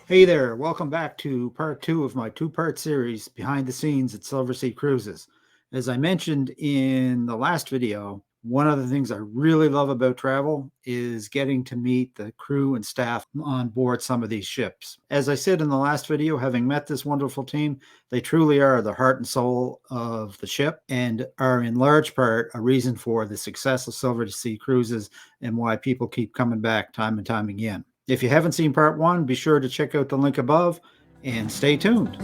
Hey there, welcome back to part two of my two-part series, Behind the Scenes at Silversea Cruises. As I mentioned in the last video, one of the things I really love about travel is getting to meet the crew and staff on board some of these ships. As I said in the last video, having met this wonderful team, they truly are the heart and soul of the ship and are in large part a reason for the success of Silversea Cruises and why people keep coming back time and time again. If you haven't seen part one, be sure to check out the link above and stay tuned.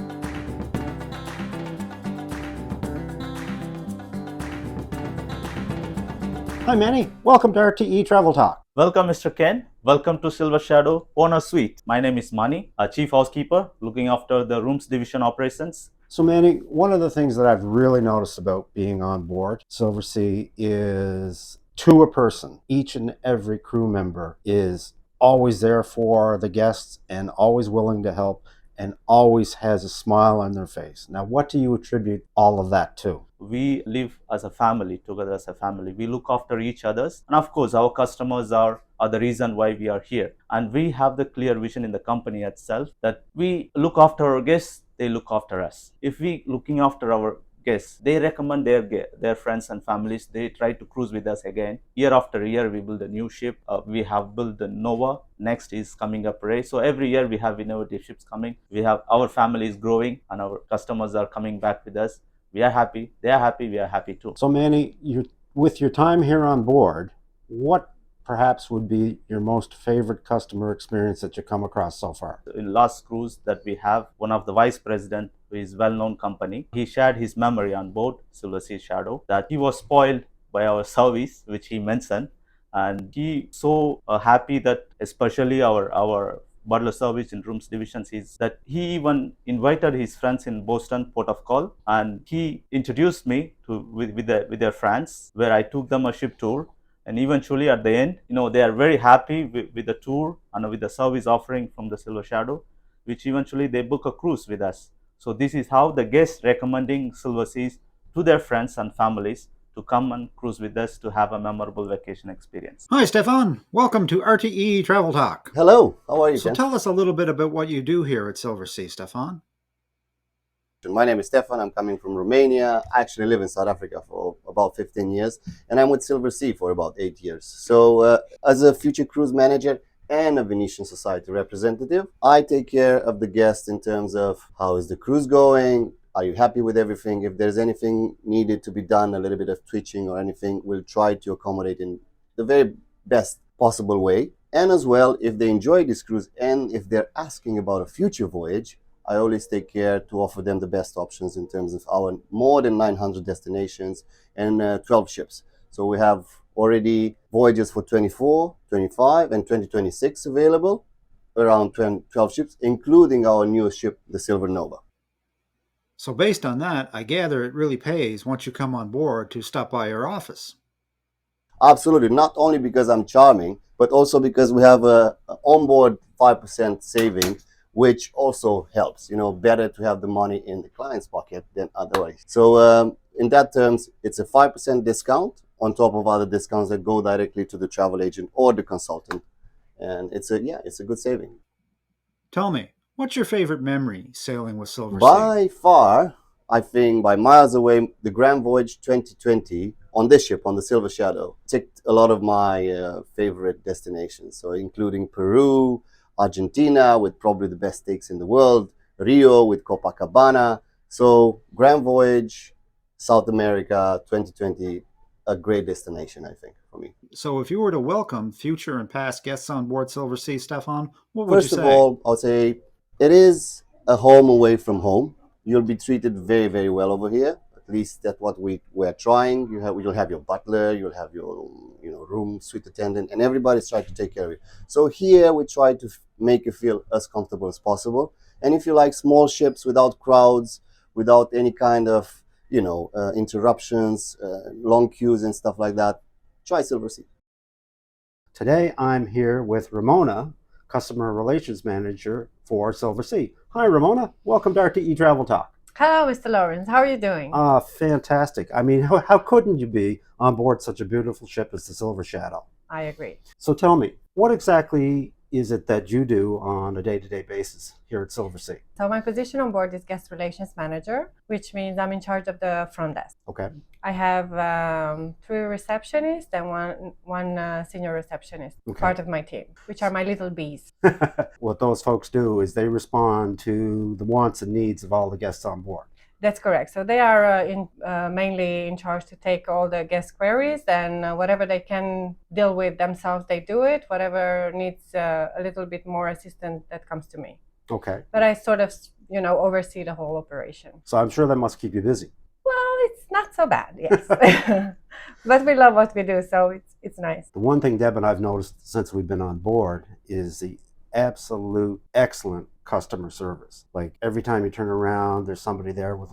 Hi, Manny. Welcome to RTE-Travel Talk. Welcome, Mr. Ken. Welcome to Silver Shadow Owner Suite. My name is Manny, a chief housekeeper looking after the rooms division operations. So, Manny, one of the things that I've really noticed about being on board Silversea is to a person, each and every crew member is always there for the guests and always willing to help and always has a smile on their face. Now, what do you attribute all of that to? We live as a family, together as a family. We look after each other's. And of course, our customers are the reason why we are here. And we have the clear vision in the company itself that we look after our guests, they look after us. If we looking after our guests, they recommend their friends and families. They try to cruise with us again. Year after year, we build a new ship. We have built the Nova. Next is coming up Ray. So every year we have innovative ships coming. We have our family is growing and our customers are coming back with us. We are happy. They are happy. We are happy too. So, Manny, with your time here on board, what perhaps would be your most favorite customer experience that you come across so far? In last cruise that we have, one of the vice president who is well-known company, he shared his memory on board Silversea Shadow that he was spoiled by our service, which he mentioned, and he so happy that especially our butler service in rooms divisions is that he even invited his friends in Boston port of call, and he introduced me to with their friends, where I took them a ship tour. And eventually at the end, they are very happy with the tour and with the service offering from the Silver Shadow, which eventually they book a cruise with us. So this is how the guests recommending Silverseas to their friends and families to come and cruise with us to have a memorable vacation experience. Hi, Stefan. Welcome to RTE Travel Talk. Hello, how are you, So Ken? tell us a little bit about what you do here at Silversea, Stefan. My name is Stefan. I'm coming from Romania. I actually live in South Africa for about 15 years, and I'm with Silversea for about 8 years. So as a future cruise manager and a Venetian Society representative, I take care of the guests in terms of how is the cruise going, are you happy with everything? If there's anything needed to be done, a little bit of twitching or anything, we'll try to accommodate in the very best possible way. And as well, if they enjoy this cruise and if they're asking about a future voyage, I always take care to offer them the best options in terms of our more than 900 destinations and 12 ships. So we have already voyages for 24, 25 and 2026 available, around 12 ships, including our newest ship, the Silver Nova. So based on that, I gather it really pays once you come on board to stop by our office. Absolutely, not only because I'm charming, but also because we have a onboard 5% saving, which also helps. Better to have the money in the client's pocket than otherwise. So in that terms, it's a 5% discount on top of other discounts that go directly to the travel agent or the consultant. And it's a good saving. Tell me, what's your favorite memory sailing with Silversea? By far, I think by miles away, the Grand Voyage 2020 on this ship, on the Silver Shadow, ticked a lot of my favorite destinations. So including Peru, Argentina with probably the best steaks in the world, Rio with Copacabana. So Grand Voyage, South America 2020, a great destination, I think, for me. So if you were to welcome future and past guests on board Silversea, Stefan, what would you say? First of all, I'll say it is a home away from home. You'll be treated very, very well over here. At least that's what we're trying. You'll have your butler, you'll have your room suite attendant, and everybody's trying to take care of you. So here we try to make you feel as comfortable as possible. And if you like small ships without crowds, without any kind of interruptions, long queues and stuff like that, try Silversea. Today I'm here with Ramona, Customer Relations Manager for Silversea. Hi, Ramona. Welcome to RTE-Travel Talk. Hello, Mr. Lawrence. How are you doing? Fantastic. I mean, how couldn't you be on board such a beautiful ship as the Silver Shadow? I agree. So tell me, what exactly is it that you do on a day-to-day basis here at Silversea? So my position on board is guest relations manager, which means I'm in charge of the front desk. Okay. I have 3 receptionists and one senior receptionist, Okay. part of my team, which are my little bees. What those folks do is they respond to the wants and needs of all the guests on board. That's correct. So they are mainly in charge to take all the guest queries, and whatever they can deal with themselves, they do it. Whatever needs a little bit more assistance, that comes to me. Okay. But I sort of, oversee the whole operation. So I'm sure that must keep you busy. Well, it's not so bad, yes. But we love what we do, so it's nice. The one thing Deb and I've noticed since we've been on board is the absolute excellent customer service. Like every time you turn around, there's somebody there with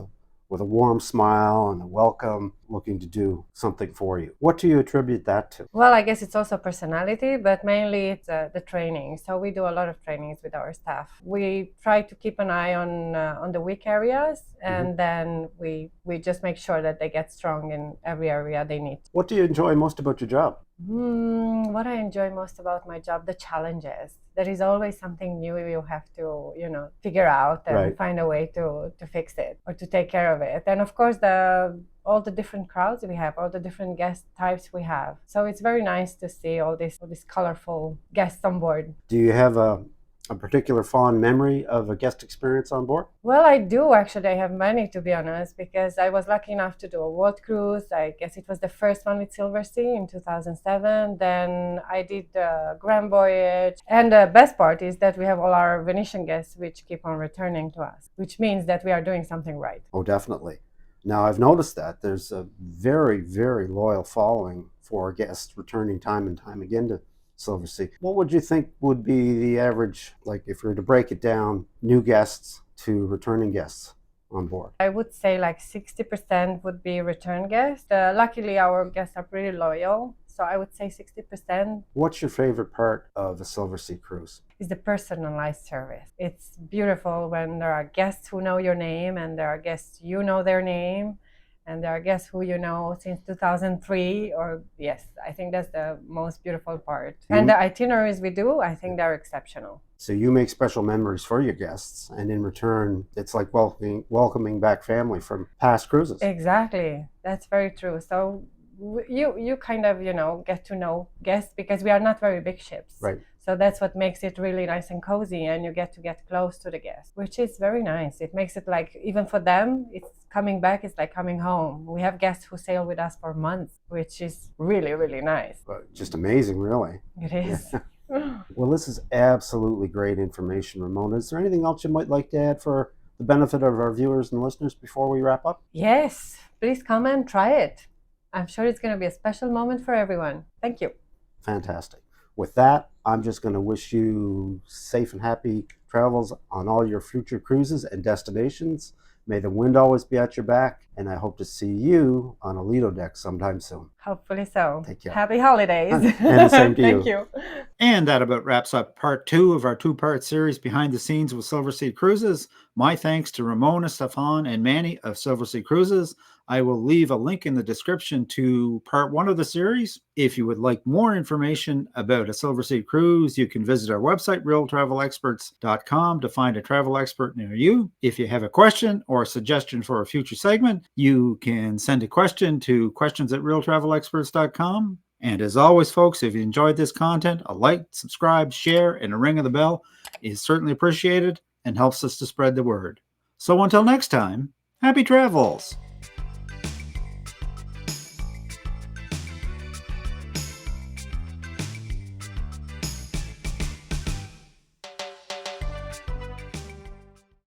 a warm smile and a welcome, looking to do something for you. What do you attribute that to? Well, I guess it's also personality, but mainly it's the training. So we do a lot of trainings with our staff. We try to keep an eye on the weak areas, and then we just make sure that they get strong in every area they need. What do you enjoy most about your job? What I enjoy most about my job, the challenges. There is always something new you have to, figure out and Right. find a way to fix it or to take care of it. And of course, all the different crowds we have, all the different guest types we have. So it's very nice to see all these colorful guests on board. Do you have a particular fond memory of a guest experience on board? Well, I do actually. I have many, to be honest, because I was lucky enough to do a world cruise. I guess it was the first one with Silversea in 2007. Then I did the Grand Voyage. And the best part is that we have all our Venetian guests which keep on returning to us, which means that we are doing something right. Oh, definitely. Now, I've noticed that there's a very, very loyal following for guests returning time and time again to Silversea. What would you think would be the average, like if we were to break it down, new guests to returning guests on board? I would say like 60% would be return guests. Luckily, our guests are pretty loyal. So I would say 60%. What's your favorite part of a Silversea cruise? Is the personalized service. It's beautiful when there are guests who know your name, and there are guests you know their name, and there are guests who you know since 2003. Or yes, I think that's the most beautiful part. And the itineraries we do, I think they're exceptional. So you make special memories for your guests, and in return, it's like welcoming back family from past cruises. Exactly, that's very true. So you kind of get to know guests, because we are not very big ships. Right. So that's what makes it really nice and cozy, and you get to get close to the guests, which is very nice. It makes it like, even for them, it's coming back, it's like coming home. We have guests who sail with us for months, which is really, really nice. Just amazing, really. It is. Well, this is absolutely great information, Ramona. Is there anything else you might like to add for the benefit of our viewers and listeners before we wrap up? Yes, please come and try it. I'm sure it's going to be a special moment for everyone. Thank you. Fantastic. With that, I'm just going to wish you safe and happy travels on all your future cruises and destinations. May the wind always be at your back, and I hope to see you on a Lido deck sometime soon. Hopefully so. Take care. Happy holidays. And the same to you. Thank you. And that about wraps up part 2 of our 2-part series Behind the Scenes with Silversea Cruises. My thanks to Ramona, Stefan, and Manny of Silversea Cruises. I will leave a link in the description to part 1 of the series. If you would like more information about a Silversea cruise, you can visit our website, realtravelexperts.com, to find a travel expert near you. If you have a question or a suggestion for a future segment, you can send a question to questions@realtravelexperts.com. And as always, folks, if you enjoyed this content, a like, subscribe, share, and a ring of the bell is certainly appreciated and helps us to spread the word. So until next time, happy travels!